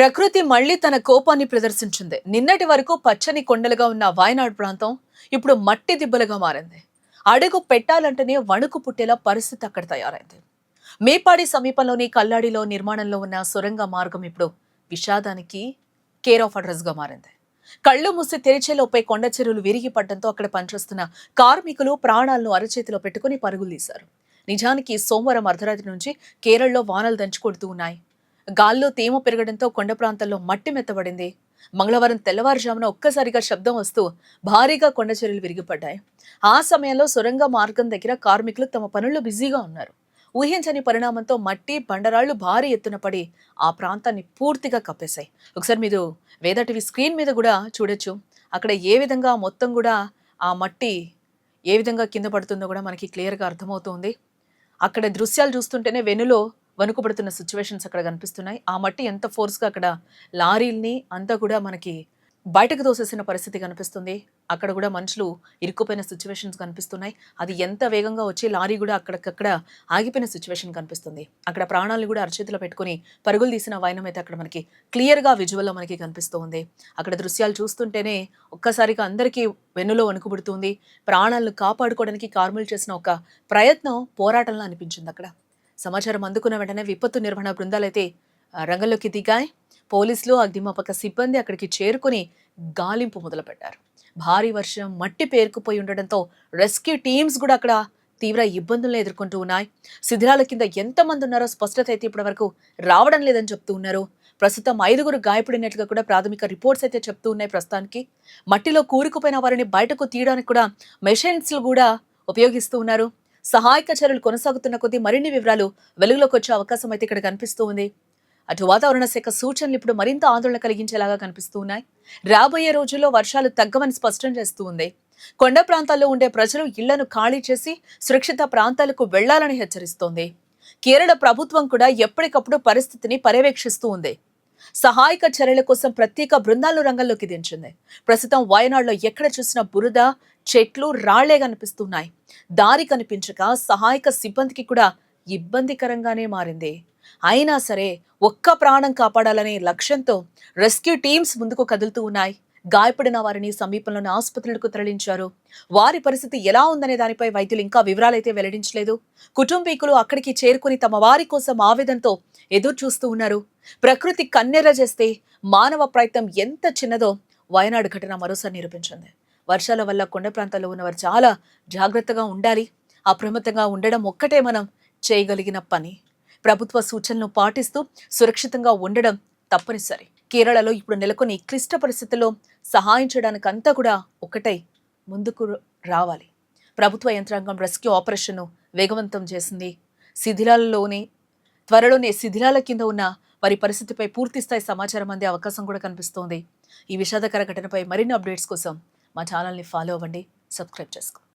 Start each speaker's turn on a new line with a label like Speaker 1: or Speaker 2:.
Speaker 1: ప్రకృతి మళ్లీ తన కోపాన్ని ప్రదర్శించింది. నిన్నటి వరకు పచ్చని కొండలుగా ఉన్న వాయనాడ్ ప్రాంతం ఇప్పుడు మట్టి దిబ్బలుగా మారింది. అడుగు పెట్టాలంటేనే వణుకు పుట్టేలా పరిస్థితి అక్కడ తయారైంది. మేపాడి సమీపంలోని కల్లాడిలో నిర్మాణంలో ఉన్న సొరంగ మార్గం ఇప్పుడు విషాదానికి కేర్ ఆఫ్ అడ్రస్ గా మారింది. కళ్ళు మూసి తెరిచేలోపై కొండ చెరువులు విరిగి పడడంతో అక్కడ పనిచేస్తున్న కార్మికులు ప్రాణాలను అరచేతిలో పెట్టుకుని పరుగులు తీశారు. నిజానికి సోమవారం అర్ధరాత్రి నుంచి కేరళలో వానలు దంచుకొడుతూ ఉన్నాయి. గాల్లో తేమ పెరగడంతో కొండ ప్రాంతాల్లో మట్టి మెత్తబడింది. మంగళవారం తెల్లవారుజామున ఒక్కసారిగా శబ్దం వస్తూ భారీగా కొండ చర్యలు విరిగిపడ్డాయి. ఆ సమయంలో సొరంగ మార్గం దగ్గర కార్మికులు తమ పనుల్లో బిజీగా ఉన్నారు. ఊహించని పరిణామంతో మట్టి బండరాళ్లు భారీ ఎత్తున పడి ఆ ప్రాంతాన్ని పూర్తిగా కప్పేశాయి. ఒకసారి మీరు వేద టీవీ స్క్రీన్ మీద కూడా చూడొచ్చు. అక్కడ ఏ విధంగా మొత్తం కూడా ఆ మట్టి ఏ విధంగా కింద పడుతుందో కూడా మనకి క్లియర్గా అర్థమవుతుంది. అక్కడ దృశ్యాలు చూస్తుంటేనే వెనులో వణుకుపడుతున్న సిచ్యువేషన్స్ అక్కడ కనిపిస్తున్నాయి. ఆ మట్టి ఎంత ఫోర్స్గా అక్కడ లారీల్ని అంతా కూడా మనకి బయటకు తోసేసిన పరిస్థితి కనిపిస్తుంది. అక్కడ కూడా మనుషులు ఇరుక్కుపోయిన సిచ్యువేషన్స్ కనిపిస్తున్నాయి. అది ఎంత వేగంగా వచ్చి లారీ కూడా అక్కడికక్కడ ఆగిపోయిన సిచ్యువేషన్ కనిపిస్తుంది. అక్కడ ప్రాణాలను కూడా అరచేతిలో పెట్టుకుని పరుగులు తీసిన వైనం అయితే అక్కడ మనకి క్లియర్గా విజువల్లో మనకి కనిపిస్తూ ఉంది. అక్కడ దృశ్యాలు చూస్తుంటేనే ఒక్కసారిగా అందరికీ వెన్నులో వణుకుపుడుతుంది. ప్రాణాలను కాపాడుకోవడానికి కార్మికులు చేసిన ఒక ప్రయత్నం పోరాటంలో అనిపించింది. అక్కడ సమాచారం అందుకున్న వెంటనే విపత్తు నిర్వహణ బృందాలైతే రంగంలోకి దిగాయి. పోలీసులు అగ్నిమాపక సిబ్బంది అక్కడికి చేరుకుని గాలింపు మొదలుపెట్టారు. భారీ వర్షం, మట్టి పేరుకుపోయి ఉండడంతో రెస్క్యూ టీమ్స్ కూడా అక్కడ తీవ్ర ఇబ్బందులను ఎదుర్కొంటూ ఉన్నాయి. శిథిరాల కింద ఎంతమంది ఉన్నారో స్పష్టత అయితే ఇప్పటి వరకు రావడం లేదని చెప్తూ ఉన్నారు. ప్రస్తుతం 5 గాయపడినట్లుగా కూడా ప్రాథమిక రిపోర్ట్స్ అయితే చెప్తూ ఉన్నాయి. ప్రస్తుతానికి మట్టిలో కూరుకుపోయిన వారిని బయటకు తీయడానికి కూడా మెషిన్స్ కూడా ఉపయోగిస్తూ ఉన్నారు. సహాయక చర్యలు కొనసాగుతున్న కొద్దీ మరిన్ని వివరాలు వెలుగులోకి వచ్చే అవకాశం అయితే ఇక్కడ కనిపిస్తూ ఉంది. అటు వాతావరణ శాఖ సూచనలు ఇప్పుడు మరింత ఆందోళన కలిగించేలాగా కనిపిస్తూ ఉన్నాయి. రాబోయే రోజుల్లో వర్షాలు తగ్గవని స్పష్టం చేస్తూ ఉంది. కొండ ప్రాంతాల్లో ఉండే ప్రజలు ఇళ్లను ఖాళీ చేసి సురక్షిత ప్రాంతాలకు వెళ్లాలని హెచ్చరిస్తోంది. కేరళ ప్రభుత్వం కూడా ఎప్పటికప్పుడు పరిస్థితిని పర్యవేక్షిస్తూ ఉంది. సహాయక చర్యల కోసం ప్రత్యేక బృందాలను రంగంలోకి దించింది. ప్రస్తుతం వయనాడులో ఎక్కడ చూసినా బురద, చెట్లు, రాళ్లే కనిపిస్తున్నాయి. దారి కనిపించక సహాయక సిబ్బందికి కూడా ఇబ్బందికరంగానే మారింది. అయినా సరే ఒక్క ప్రాణం కాపాడాలనే లక్ష్యంతో రెస్క్యూ టీమ్స్ ముందుకు కదులుతూ ఉన్నాయి. గాయపడిన వారిని సమీపంలోని ఆసుపత్రులకు తరలించారు. వారి పరిస్థితి ఎలా ఉందనే దానిపై వైద్యులు ఇంకా వివరాలైతే వెల్లడించలేదు. కుటుంబీకులు అక్కడికి చేరుకుని తమ వారి కోసం ఆవేదనతో ఎదురు చూస్తూ ఉన్నారు. ప్రకృతి కన్నెర్ర చేస్తే మానవ ప్రయత్నం ఎంత చిన్నదో వయనాడు ఘటన మరోసారి నిరూపించింది. వర్షాల వల్ల కొండ ప్రాంతాల్లో ఉన్నవారు చాలా జాగ్రత్తగా ఉండాలి. అప్రమత్తంగా ఉండడం ఒక్కటే మనం చేయగలిగిన పని. ప్రభుత్వ సూచనలను పాటిస్తూ సురక్షితంగా ఉండడం తప్పనిసరి. కేరళలో ఇప్పుడు నెలకొని క్లిష్ట పరిస్థితుల్లో సహాయం చేయడానికి అంతా కూడా ఒకటై ముందుకు రావాలి. ప్రభుత్వ యంత్రాంగం రెస్క్యూ ఆపరేషన్ను వేగవంతం చేసింది. త్వరలోనే శిథిలాల కింద ఉన్న వారి పరిస్థితిపై పూర్తిస్థాయి సమాచారం అందే అవకాశం కూడా కనిపిస్తోంది. ఈ విషాదకర ఘటనపై మరిన్ని అప్డేట్స్ కోసం మా ఛానల్ని ఫాలో అవ్వండి, సబ్స్క్రైబ్ చేసుకోండి.